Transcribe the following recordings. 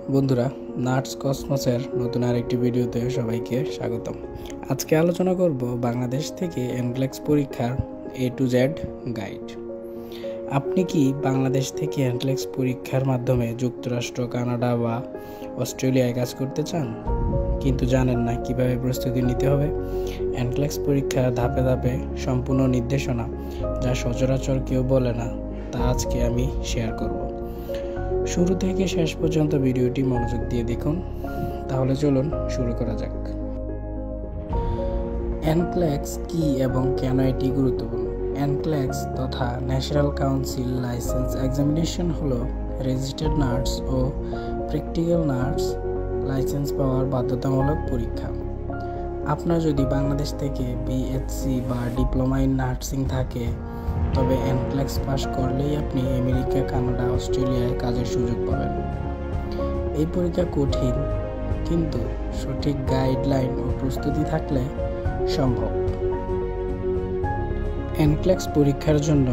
বন্ধুরা, নার্স কসমসের নতুন আরেকটি ভিডিওতে সবাইকে স্বাগতম। আজকে আলোচনা করব বাংলাদেশ থেকে এনক্লেক্স পরীক্ষার A to Z গাইড। আপনি কি বাংলাদেশ থেকে এনক্লেক্স পরীক্ষার মাধ্যমে যুক্তরাষ্ট্র, কানাডা বা অস্ট্রেলিয়ায় কাজ করতে চান, কিন্তু জানেন না কিভাবে প্রস্তুতি নিতে হবে? এনক্লেক্স পরীক্ষার ধাপে ধাপে সম্পূর্ণ নির্দেশনা, যা সচরাচর কেউ বলে না, তা আজকে আমি শেয়ার করব। শুরু থেকে শেষ পর্যন্ত ভিডিওটি মনোযোগ দিয়ে দেখুন। তাহলে চলুন শুরু করা যাক। এনক্লেক্স কি এবং কেন এটি গুরুত্বপূর্ণ? এনক্লেক্স তথা ন্যাশনাল কাউন্সিল লাইসেন্স এক্সামিনেশন হলো রেজিস্টার্ড নার্স ও প্র্যাকটিক্যাল নার্স লাইসেন্স পাওয়ার বাধ্যতামূলক পরীক্ষা। আপনার যদি বাংলাদেশ থেকে বিএসসি বা ডিপ্লোমা ইন নার্সিং থাকে, তবে এনক্লেক্স পাস করলেই আপনি আমেরিকা, কানাডা, অস্ট্রেলিয়ায় কাজের সুযোগ পাবেন। এই পরীক্ষা কঠিন, কিন্তু সঠিক গাইডলাইন ও প্রস্তুতি থাকলে সম্ভব। এনক্লেক্স পরীক্ষার জন্য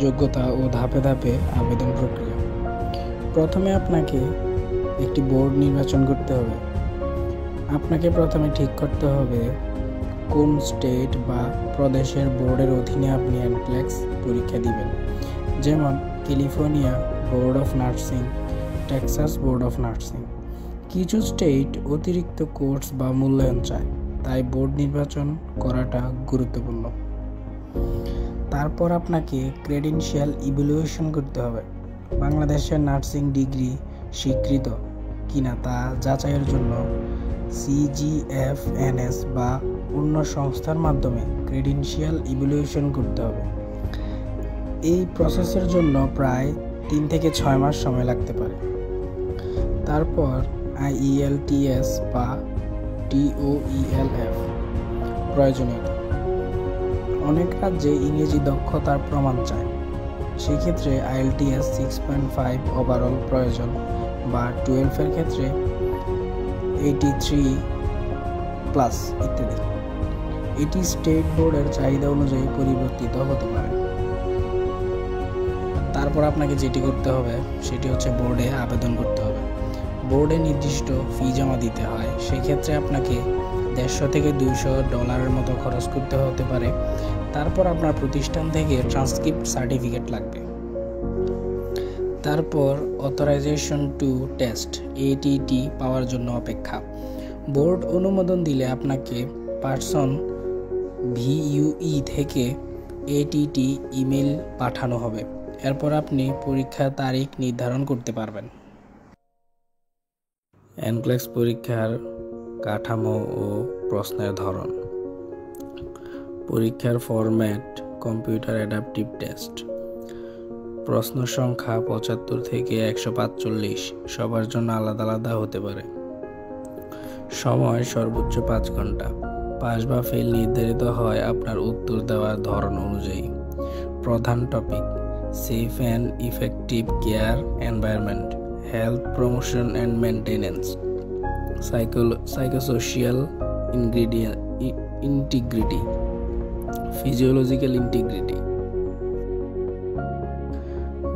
যোগ্যতা ও ধাপে ধাপে আবেদন প্রক্রিয়া। প্রথমে আপনাকে একটি বোর্ড নির্বাচন করতে হবে। আপনাকে প্রথমে ঠিক করতে হবে কোন স্টেট বা প্রদেশের বোর্ডের অধীনে আপনি এনক্লেক্স পরীক্ষা দিবেন। যেমন California board of nursing, Texas board of nursing. কিছু স্টেট অতিরিক্ত কোর্স বা মূল্যায়ন চায়, তাই বোর্ড নির্বাচন করাটা গুরুত্বপূর্ণ। তারপর আপনাকে ক্রেডেনশিয়াল ইভ্যালুয়েশন করতে হবে। বাংলাদেশের নার্সিং ডিগ্রি স্বীকৃত কিনা তা যাচাইয়ের জন্য CGFNS বা অন্য সংস্থার মাধ্যমে ক্রেডেনশিয়াল ইভ্যালুয়েশন করতে হবে। এই প্রসেসের জন্য প্রায় 3 থেকে 6 মাস সময় লাগতে পারে। তারপর IELTS বা TOEFL প্রয়োজনীয়তা। অনেক রাজ্যে ইংরেজি দক্ষতার প্রমাণ চায়, সেক্ষেত্রে IELTS 6.5 ওভারঅল প্রয়োজন, বা 12 ক্ষেত্রে 83+ ইত্যাদি। এটি স্টেট বোর্ডের চাহিদা অনুযায়ী পরিবর্তিত হতে পারে। তারপর আপনাকে যেটি করতে হবে সেটি হচ্ছে বোর্ডে আবেদন করতে হবে। বোর্ডে নির্দিষ্ট ফি জমা দিতে হয়। সেক্ষেত্রে আপনাকে $150 থেকে $200 মতো খরচ করতে হতে পারে। তারপর আপনার প্রতিষ্ঠান থেকে ট্রান্সক্রিপ্ট সার্টিফিকেট লাগবে। তারপর অথরাইজেশন টু টেস্ট ATT পাওয়ার জন্য অপেক্ষা। বোর্ড অনুমোদন দিলে আপনাকে পার্সন VUE থেকে ATT ইমেল পাঠানো হবে। এরপর আপনি পরীক্ষার তারিখ নির্ধারণ করতে পারবেন। এনক্লেক্স পরীক্ষার কাঠামো ও প্রশ্নের ধরন। পরীক্ষার ফরম্যাট কম্পিউটার অ্যাডাপটিভ টেস্ট। প্রশ্ন সংখ্যা 75 থেকে 145, সবার জন্য আলাদা আলাদা হতে পারে। সময় সর্বোচ্চ 5 ঘন্টা। পাস বা ফেল নির্ধারিত হয় আপনার উত্তর দেওয়ার ধরন অনুযায়ী। প্রধান topic: safe and effective care environment, health promotion and maintenance, psychosocial integrity, physiological integrity.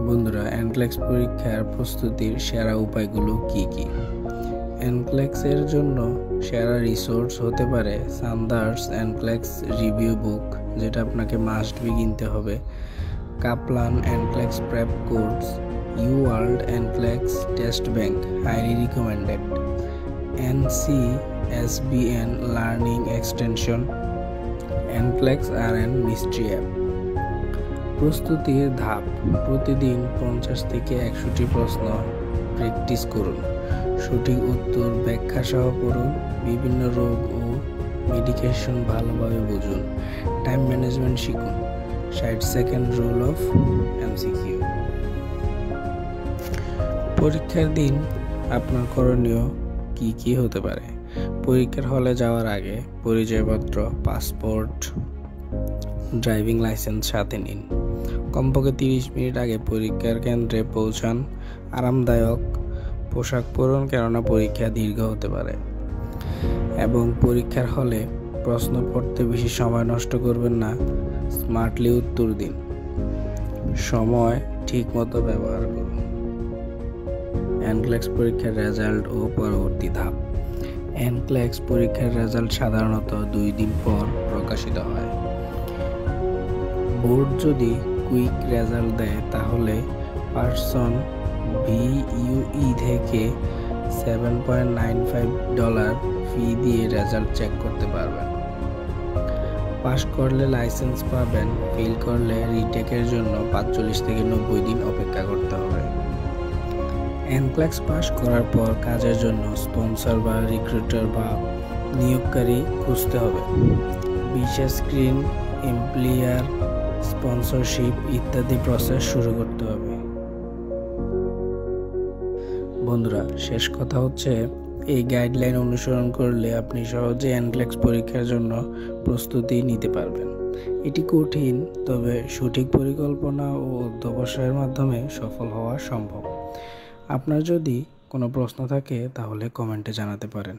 বন্ধুরা, এনক্লেক্স পরীক্ষার প্রস্তুতির সেরা উপায়গুলো কি কি? এনক্লেক্সের জন্য সেরা রিসোর্স হতে পারে সান্দার্স এনক্লেক্স রিভিউ বুক, যেটা আপনাকে মাস্ট বি কিনতে হবে। Kaplan NCLEX prep course, UWorld NCLEX test bank, highly recommended. NCSBN learning extension, NCLEX RN mystery app. প্রস্তুতির ধাপ: প্রতিদিন 50 থেকে 100টি প্রশ্ন প্র্যাকটিস করুন। সঠিক উত্তর ব্যাখ্যা সহ পড়ুন। বিভিন্ন রোগ ও মেডিকেশন ভালোভাবে বুঝুন। টাইম ম্যানেজমেন্ট শিখুন। 60 সেকেন্ড রুল অফ MCQ। পরীক্ষার দিন আপনার করণীয় কি কি হতে পারে? পরীক্ষার হলে যাওয়ার আগে পরিচয়পত্র, পাসপোর্ট, ড্রাইভিং লাইসেন্স সাথে নিন। কমপক্ষে 30 মিনিট আগে পরীক্ষার কেন্দ্রে পৌঁছান। আরামদায়ক পোশাক পরুন, কেননা পরীক্ষা দীর্ঘ হতে পারে। এবং পরীক্ষার হলে প্রশ্ন পড়তে বেশি সময় নষ্ট করবেন না, স্মার্টলি উত্তর দিন। সময় ঠিকমতো ব্যবহার করুন। এনক্লেক্স পরীক্ষার রেজাল্ট ও পরবর্তী ধাপ। এনক্লেক্স পরীক্ষার রেজাল্ট সাধারণত 2 দিন পর প্রকাশিত হয়। বোর্ড যদি কুইক রেজাল্ট দেয় তাহলে পার্সন ভিইউই থেকে $7.95 ফি দিয়ে রেজাল্ট চেক করতে পারবেন। পাস করলে লাইসেন্স পাবেন, ফেল করলে রিটেকের জন্য 45 থেকে 90 দিন অপেক্ষা করতে হবে। এনক্লেক্স পাস করার পর কাজের জন্য স্পন্সর বা রিক্রুটার বা নিয়োগকারী খুঁজতে হবে। ভিসা স্ক্রিন, এমপ্লয়ার স্পন্সরশিপ ইত্যাদি প্রসেস শুরু করতে হবে। বন্ধুরা, শেষ কথা হচ্ছে এই গাইডলাইন অনুসরণ করলে আপনি সহজে এনক্লেক্স পরীক্ষার জন্য প্রস্তুতি নিতে পারবেন। এটি কঠিন, তবে সঠিক পরিকল্পনা ও অধ্যবসায়ের মাধ্যমে সফল হওয়া সম্ভব। আপনার যদি কোনো প্রশ্ন থাকে তাহলে কমেন্টে জানাতে পারেন।